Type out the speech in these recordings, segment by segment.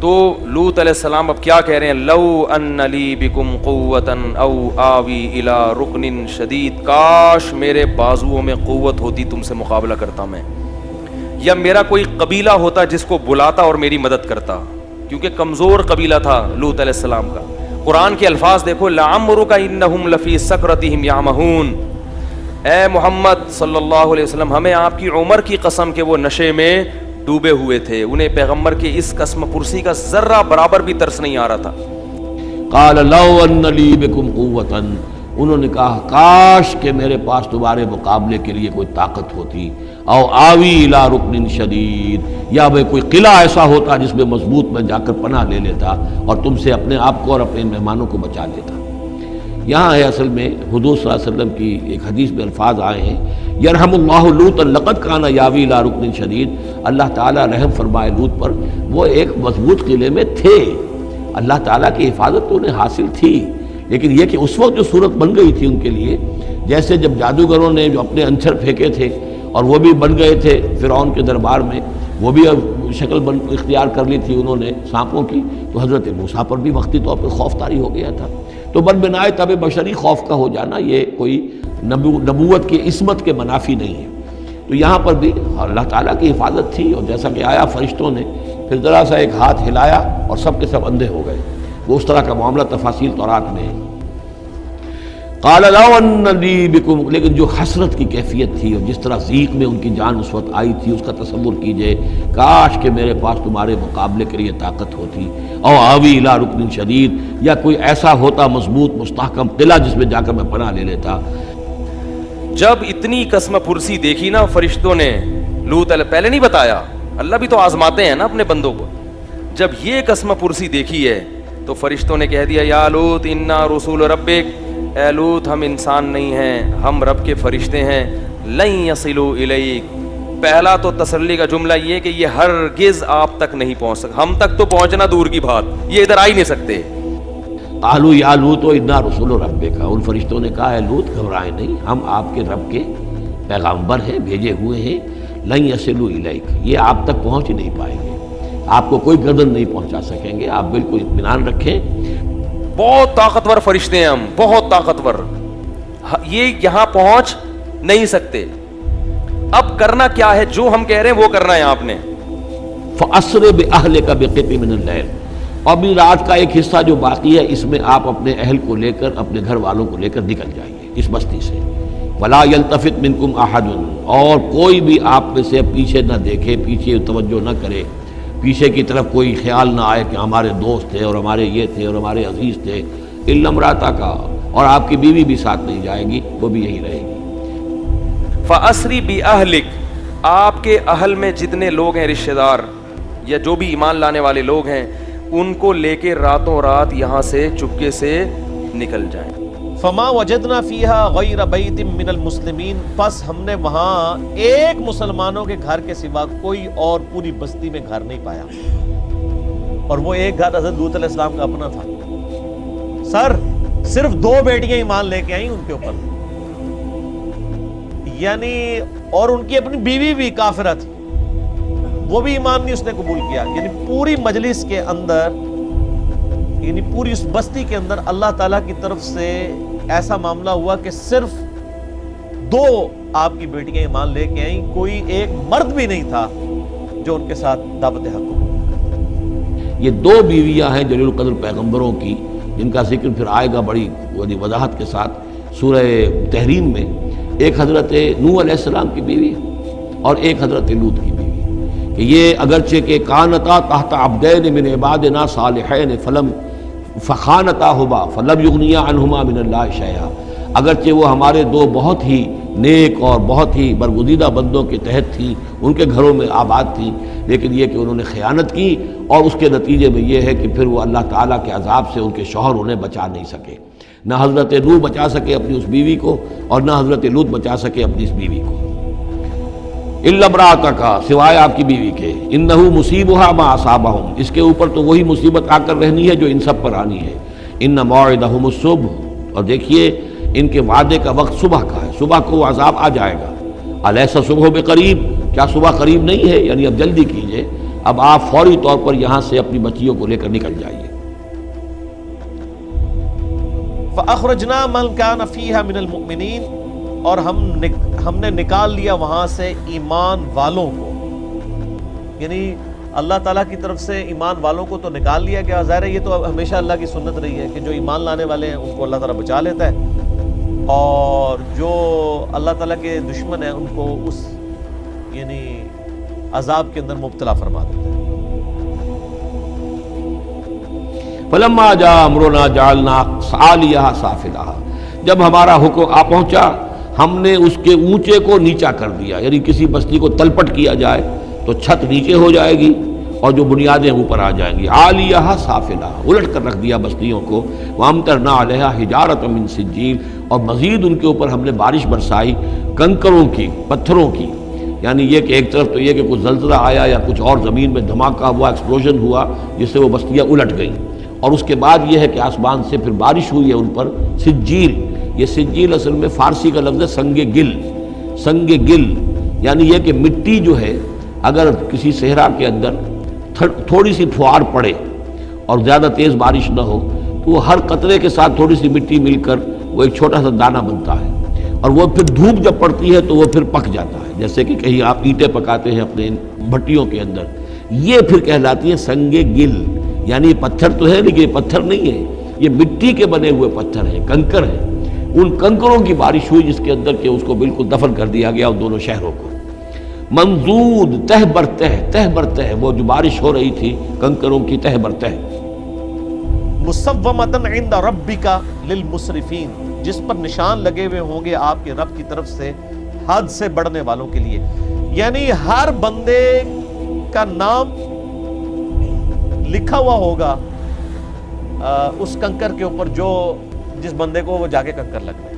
تو لوط علیہ السلام اب کیا کہہ رہے ہیں؟ لو ان لی بکم قوتا او آوی الی رکن شدید، کاش میرے بازوؤں میں قوت ہوتی تم سے مقابلہ کرتا میں، یا میرا کوئی قبیلہ ہوتا جس کو بلاتا اور میری مدد کرتا، کیونکہ کمزور قبیلہ تھا لوط علیہ السلام کا۔ قرآن کے الفاظ دیکھو، لعمرک انہم لفی سکرتہم یعمہون، اے محمد صلی اللہ علیہ وسلم ہمیں آپ کی عمر کی قسم کہ وہ نشے میں ڈوبے ہوئے تھے، انہیں پیغمبر کے اس قسم پرسی کا ذرہ برابر بھی ترس نہیں آ رہا تھا۔ قال لو ان لی بکم قوتا، انہوں نے کہا کاش کہ میرے پاس تمہارے مقابلے کے لیے کوئی طاقت ہوتی، او آوی الی رکن شدید، یا میں کوئی قلعہ ایسا ہوتا جس میں مضبوط میں جا کر پناہ لے لیتا اور تم سے اپنے آپ کو اور اپنے مہمانوں کو بچا لیتا۔ یہاں ہے اصل میں حضور صلی اللہ علیہ وسلم کی ایک حدیث میں الفاظ آئے ہیں، یرحم اللہ لوطا لقد کان یاوی الی رکن شدید، اللہ تعالیٰ رحم فرمائے لوط پر، وہ ایک مضبوط قلعے میں تھے، اللہ تعالیٰ کی حفاظت تو انہیں حاصل تھی، لیکن یہ کہ اس وقت جو صورت بن گئی تھی ان کے لیے، جیسے جب جادوگروں نے جو اپنے انچر پھینکے تھے اور وہ بھی بن گئے تھے فرعون کے دربار میں، وہ بھی شکل اختیار کر لی تھی انہوں نے سانپوں کی، تو حضرت موسیٰ پر بھی وقتی طور پہ خوف طاری ہو گیا تھا۔ تو بن بنائے طبع بشری خوف کا ہو جانا یہ کوئی نبوت کی عصمت کے منافی نہیں ہے۔ تو یہاں پر بھی اللہ تعالیٰ کی حفاظت تھی، اور جیسا کہ آیا فرشتوں نے پھر ذرا سا ایک ہاتھ ہلایا اور سب کے سب اندھے ہو گئے، وہ اس طرح کا معاملہ تفاصیل تورات میں ہے۔ قال لو ان لی بکم، لیکن جو حسرت کی کیفیت تھی اور جس طرح ضیق میں ان کی جان اس وقت آئی تھی، اس کا تصور کیجئے، کاش کہ میرے پاس تمہارے مقابلے کے لیے طاقت ہوتی، او آوی الی رکن شدید، یا کوئی ایسا ہوتا مضبوط مستحکم قلعہ جس میں جا کر میں پناہ لے لیتا۔ جب اتنی قسم پرسی دیکھی نا فرشتوں نے، لوط علیہ پہلے نہیں بتایا، اللہ بھی تو آزماتے ہیں نا اپنے بندوں کو، جب یہ قسم پرسی دیکھی ہے تو فرشتوں نے کہہ دیا یا لوط انا رسول ربک، اے لوط ہم انسان نہیں ہیں، ہم رب کے فرشتے ہیں، لن یصلوا الیک، پہلا تو تسلی کا جملہ یہ کہ یہ ہرگز آپ تک نہیں پہنچ سکتے، ہم تک تو پہنچنا دور کی بات، یہ ادھر آ ہی نہیں سکتے۔ قالوا یا لوط انا رسول ربک، ان فرشتوں نے کہا ہے لوط گھبرائیں نہیں، ہم آپ کے رب کے پیغامبر ہیں، بھیجے ہوئے ہیں، لن یصلوا الیک، یہ آپ تک پہنچ ہی نہیں پائیں گے، آپ کو کوئی گردن نہیں پہنچا سکیں گے، آپ بالکل اطمینان رکھیں۔ بہت طاقتور فرشتے ہیں ہم، بہت طاقتور، یہ یہاں پہنچ نہیں سکتے۔ اب کرنا کیا ہے؟ جو ہم کہہ رہے ہیں وہ کرنا ہے آپ نے۔ فَأَسْرِ بِأَهْلِكَ بِقِطْعٍ مِّنَ اللَّيْلِ، اور بھی رات کا ایک حصہ جو باقی ہے اس میں آپ اپنے اہل کو لے کر، اپنے گھر والوں کو لے کر نکل جائیے اس بستی سے۔ وَلَا يَلْتَفِتْ مِنْكُمْ أَحَدٌ، اور کوئی بھی آپ میں سے پیچھے نہ دیکھے، پیچھے توجہ نہ کرے، پیچھے کی طرف کوئی خیال نہ آئے کہ ہمارے دوست تھے اور ہمارے یہ تھے اور ہمارے عزیز تھے، اِلَّا امْرَأَتَكَ، اور آپ کی بیوی بھی ساتھ نہیں جائے گی، وہ بھی یہی رہے گی۔ فَأَسْرِ بِأَهْلِكَ، آپ کے اہل میں جتنے لوگ ہیں، رشتہ دار یا جو بھی ایمان لانے والے لوگ ہیں، ان کو لے کے راتوں رات یہاں سے چپکے سے نکل جائیں۔ فما وجدنا فیہا غیر بیت من المسلمین، پس ہم نے وہاں ایک مسلمانوں کے گھر کے سوا کوئی اور پوری بستی میں گھر نہیں پایا، اور وہ ایک گھر حضرت لوط علیہ السلام کا اپنا تھا۔ سر صرف 2 بیٹیاں ایمان لے کے آئیں ان کے اوپر، یعنی اور ان کی اپنی بیوی بھی کافرہ تھی، وہ بھی ایمان نہیں اس نے قبول کیا، یعنی پوری مجلس کے اندر، یعنی پوری اس بستی کے اندر اللہ تعالیٰ کی طرف سے ایسا معاملہ ہوا کہ صرف 2 آپ کی بیٹیاں ایمان لے کے آئیں، کوئی ایک مرد بھی نہیں تھا جو ان کے ساتھ دعوت حق ہو۔ یہ 2 بیویاں ہیں جلیل القدر پیغمبروں کی، جن کا ذکر پھر آئے گا بڑی وضاحت کے ساتھ سورہ تحریم میں۔ ایک حضرت نوح علیہ السلام کی بیوی اور ایک حضرت لوط کی بیوی، کہ یہ اگرچہ کہ کانتا تحت عبدین من عبادنا صالحین فخانتاہما فلم یغنیا عنہما من اللہ شیئا، اگرچہ وہ ہمارے 2 بہت ہی نیک اور بہت ہی برگزیدہ بندوں کے تحت تھیں، ان کے گھروں میں آباد تھیں، لیکن یہ کہ انہوں نے خیانت کی، اور اس کے نتیجے میں یہ ہے کہ پھر وہ اللہ تعالیٰ کے عذاب سے ان کے شوہر انہیں بچا نہیں سکے، نہ حضرت نوح بچا سکے اپنی اس بیوی کو، اور نہ حضرت لوط بچا سکے اپنی اس بیوی کو۔ الا امرأتک، سوائے آپ کی بیوی کے، انہ مصیبھا ما اصابہم، اس کے اوپر تو وہی مصیبت آ کر رہنی ہے جو ان سب پر آنی ہے۔ ان موعدہم الصبح، اور دیکھیے ان کے وعدے کا وقت صبح کا ہے، صبح کو وہ عذاب آ جائے گا۔ الیس صبح بقریب، کیا صبح قریب نہیں ہے؟ یعنی اب جلدی کیجئے، اب آپ فوری طور پر یہاں سے اپنی بچیوں کو لے کر نکل جائیے۔ فَأَخْرَجْنَا مَنْ كَانَ فِيهَا مِنَ الْمُؤْمِنِينَ، اور ہم نے نکال لیا وہاں سے ایمان والوں کو، یعنی اللہ تعالیٰ کی طرف سے ایمان والوں کو تو نکال لیا گیا۔ ظاہر ہے یہ تو ہمیشہ اللہ کی سنت رہی ہے کہ جو ایمان لانے والے ہیں ان کو اللہ تعالیٰ بچا لیتا ہے، اور جو اللہ تعالیٰ کے دشمن ہیں ان کو اس یعنی عذاب کے اندر مبتلا فرما دیتا ہے۔ فلما جاء امرنا جعلنا عالیہا سافلہا، جب ہمارا حکم آ پہنچا ہم نے اس کے اونچے کو نیچا کر دیا، یعنی کسی بستی کو تلپٹ کیا جائے تو چھت نیچے ہو جائے گی اور جو بنیادیں اوپر آ جائیں گی۔ عالیہا سافلہا، الٹ کر رکھ دیا بستیوں کو۔ وامطرنا علیہا حجارۃ من سجیل، اور مزید ان کے اوپر ہم نے بارش برسائی کنکروں کی، پتھروں کی، یعنی یہ کہ ایک طرف تو یہ کہ کچھ زلزلہ آیا یا کچھ اور زمین میں دھماکہ ہوا، ایکسپلوژن ہوا جس سے وہ بستیاں الٹ گئیں، اور اس کے بعد یہ ہے کہ آسمان سے پھر بارش ہوئی ہے ان پر سجیل۔ یہ سجیل اصل میں فارسی کا لفظ ہے سنگ گل، سنگ گل یعنی یہ کہ مٹی جو ہے اگر کسی صحرا کے اندر تھوڑی سی پھوار پڑے اور زیادہ تیز بارش نہ ہو تو وہ ہر قطرے کے ساتھ تھوڑی سی مٹی مل کر وہ ایک چھوٹا سا دانہ بنتا ہے، اور وہ پھر دھوپ جب پڑتی ہے تو وہ پھر پک جاتا ہے، جیسے کہ کہیں آپ اینٹیں پکاتے ہیں اپنے بھٹیوں کے اندر، یہ پھر کہلاتی ہیں سنگ گل۔ یعنی یہ پتھر تو ہے لیکن یہ پتھر نہیں ہے، یہ مٹی کے بنے ہوئے پتھر ہیں، کنکر ہیں۔ ان کنکروں کی بارش ہوئی جس کے اندر کہ اس کو بالکل دفن کر دیا گیا ان دونوں شہروں کو۔ منضود، تہ بر تہ، تہ بر تہ، وہ جو بارش ہو رہی تھی کنکروں کی تہ بر تہ۔ مصومۃ عند ربک للمسرفین، جس پر نشان لگے ہوئے ہوں گے آپ کے رب کی طرف سے حد سے بڑھنے والوں کے لیے، یعنی ہر بندے کا نام لکھا ہوا ہوگا اس کنکر کے اوپر جو جس بندے کو وہ جا کے کنکر لگ رہے۔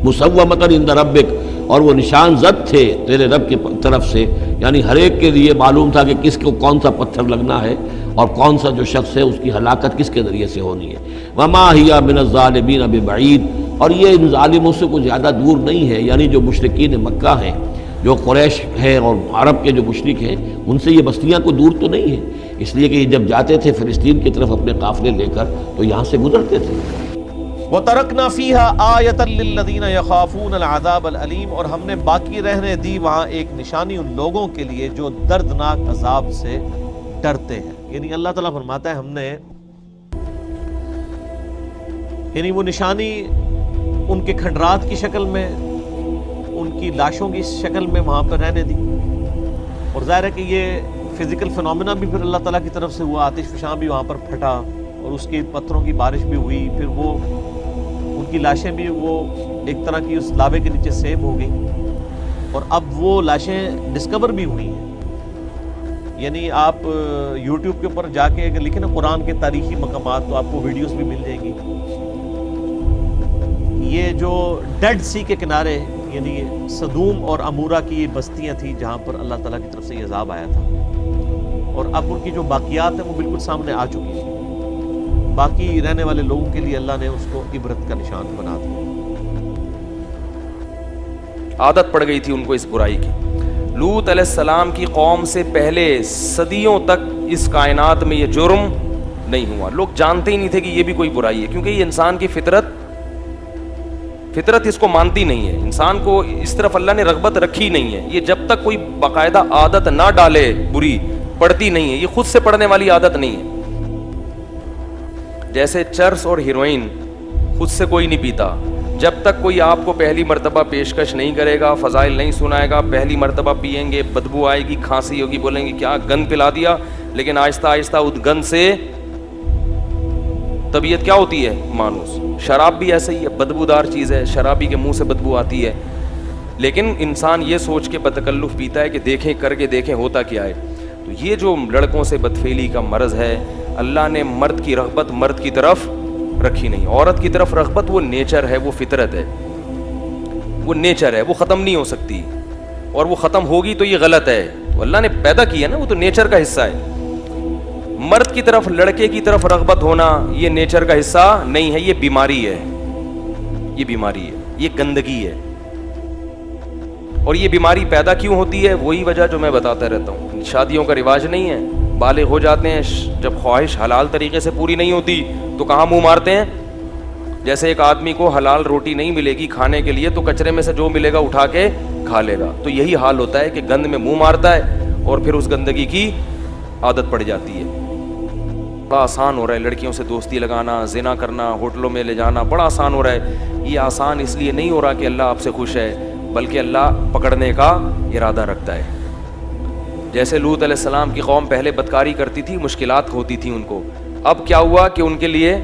مسومۃ عند ربک، اور وہ نشان زد تھے تیرے رب کی طرف سے، یعنی ہر ایک کے لیے معلوم تھا کہ کس کو کون سا پتھر لگنا ہے اور کون سا جو شخص ہے اس کی ہلاکت کس کے ذریعے سے ہونی ہے۔ وما ہی من الظالمین ببعید، اور یہ ان ظالموں سے کوئی زیادہ دور نہیں ہے، یعنی جو مشرکین مکہ ہیں، جو قریش ہے اور عرب کے جو مشرک ہیں، ان سے یہ بستیاں کوئی دور تو نہیں ہیں، اس لیے کہ یہ جب جاتے تھے فلسطین کی طرف اپنے قافلے لے کر تو یہاں سے گزرتے تھے۔ وَتَرَكْنَا فِيهَا آيَةً لِّلَّذِينَ يَخَافُونَ الْعَذَابَ الْأَلِيمَ، اور ہم نے باقی رہنے دی وہاں ایک نشانی ان لوگوں کے لیے جو دردناک عذاب سے ڈرتے ہیں۔ یعنی اللہ تعالیٰ فرماتا ہے ہم نے یعنی وہ نشانی ان کے کھنڈرات کی شکل میں، ان کی لاشوں کی شکل میں وہاں پر رہنے دی، اور ظاہر ہے کہ یہ فزیکل فنومینا بھی پھر اللہ تعالیٰ کی طرف سے ہوا، آتش فشاں بھی وہاں پر پھٹا اور اس کی پتھروں کی بارش بھی ہوئی، پھر وہ ان کی لاشیں بھی وہ ایک طرح کی اس لاوے کے نیچے سیب ہو گئی، اور اب وہ لاشیں ڈسکور بھی ہوئی ہیں۔ یعنی آپ یوٹیوب کے اوپر جا کے اگر لکھیں نا قرآن کے تاریخی مقامات تو آپ کو ویڈیوز بھی مل جائیں گی۔ یہ جو ڈیڈ سی کے کنارے یعنی سدوم اور امورا کی یہ بستیاں تھیں جہاں پر اللہ تعالیٰ کی طرف سے یہ عذاب آیا تھا، اور اب ان کی جو باقیات ہیں وہ بالکل سامنے آ چکی ہیں۔ باقی رہنے والے لوگوں کے لیے اللہ نے اس کو عبرت کا نشان بنا دیا۔ عادت پڑ گئی تھی ان کو اس برائی کی۔ لوط علیہ السلام کی قوم سے پہلے صدیوں تک اس کائنات میں یہ جرم نہیں ہوا، لوگ جانتے ہی نہیں تھے کہ یہ بھی کوئی برائی ہے، کیونکہ یہ انسان کی فطرت اس کو مانتی نہیں ہے، انسان کو اس طرف اللہ نے رغبت رکھی نہیں ہے۔ یہ جب تک کوئی باقاعدہ عادت نہ ڈالے بری، پڑتی نہیں ہے، یہ خود سے پڑنے والی عادت نہیں ہے۔ جیسے چرس اور ہیروئن خود سے کوئی نہیں پیتا، جب تک کوئی آپ کو پہلی مرتبہ پیشکش نہیں کرے گا، فضائل نہیں سنائے گا، پہلی مرتبہ پئیں گے، بدبو آئے گی، کھانسی ہوگی، بولیں گے کیا گند پلا دیا، لیکن آہستہ آہستہ اس گند سے طبیعت کیا ہوتی ہے مانوس۔ شراب بھی ایسا ہی ہے، بدبودار چیز ہے، شرابی کے منہ سے بدبو آتی ہے، لیکن انسان یہ سوچ کے بتکلف پیتا ہے کہ دیکھیں، کر کے دیکھیں ہوتا کیا ہے۔ تو یہ جو لڑکوں سے بدفعلی کا مرض ہے، اللہ نے مرد کی رغبت مرد کی طرف رکھی نہیں، عورت کی طرف رغبت وہ نیچر ہے، وہ فطرت ہے، وہ نیچر ہے، وہ ختم نہیں ہو سکتی، اور وہ ختم ہوگی تو یہ غلط ہے۔ تو اللہ نے پیدا کیا نا، وہ تو نیچر کا حصہ ہے۔ مرد کی طرف، لڑکے کی طرف رغبت ہونا یہ نیچر کا حصہ نہیں ہے، یہ بیماری ہے، یہ بیماری ہے، یہ گندگی ہے۔ اور یہ بیماری پیدا کیوں ہوتی ہے؟ وہی وجہ جو میں بتاتا رہتا ہوں، شادیوں کا رواج نہیں ہے، بالغ ہو جاتے ہیں، جب خواہش حلال طریقے سے پوری نہیں ہوتی تو کہاں منہ مارتے ہیں؟ جیسے ایک آدمی کو حلال روٹی نہیں ملے گی کھانے کے لیے تو کچرے میں سے جو ملے گا اٹھا کے کھا لے گا، تو یہی حال ہوتا ہے کہ گند میں منہ مارتا ہے اور پھر اس گندگی کی عادت پڑ جاتی ہے۔ بڑا آسان ہو رہا ہے لڑکیوں سے دوستی لگانا، زنا کرنا، ہوٹلوں میں لے جانا، بڑا آسان ہو رہا ہے۔ یہ آسان اس لیے نہیں ہو رہا کہ اللہ آپ سے خوش ہے، بلکہ اللہ پکڑنے کا ارادہ رکھتا ہے۔ جیسے لوط علیہ السلام کی قوم پہلے بدکاری کرتی تھی، مشکلات ہوتی تھیں ان کو، اب کیا ہوا کہ ان کے لیے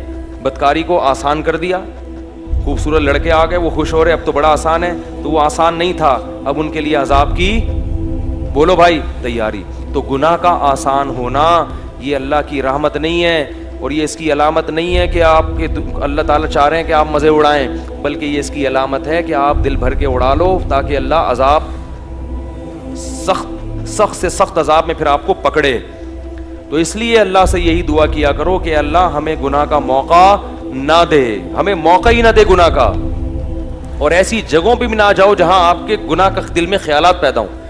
بدکاری کو آسان کر دیا، خوبصورت لڑکے آ گئے، وہ خوش ہو رہے، اب تو بڑا آسان ہے، تو وہ آسان نہیں تھا، اب ان کے لیے عذاب کی، بولو بھائی، تیاری۔ تو گناہ کا آسان ہونا یہ اللہ کی رحمت نہیں ہے، اور یہ اس کی علامت نہیں ہے کہ آپ کے اللہ تعالیٰ چاہ رہے ہیں کہ آپ مزے اڑائیں، بلکہ یہ اس کی علامت ہے کہ آپ دل بھر کے اڑا لو تاکہ اللہ عذاب سخت سے سخت عذاب میں پھر آپ کو پکڑے۔ تو اس لیے اللہ سے یہی دعا کیا کرو کہ اللہ ہمیں گناہ کا موقع نہ دے، ہمیں موقع ہی نہ دے گناہ کا، اور ایسی جگہوں پہ بھی نہ جاؤ جہاں آپ کے گناہ کا دل میں خیالات پیدا ہوں۔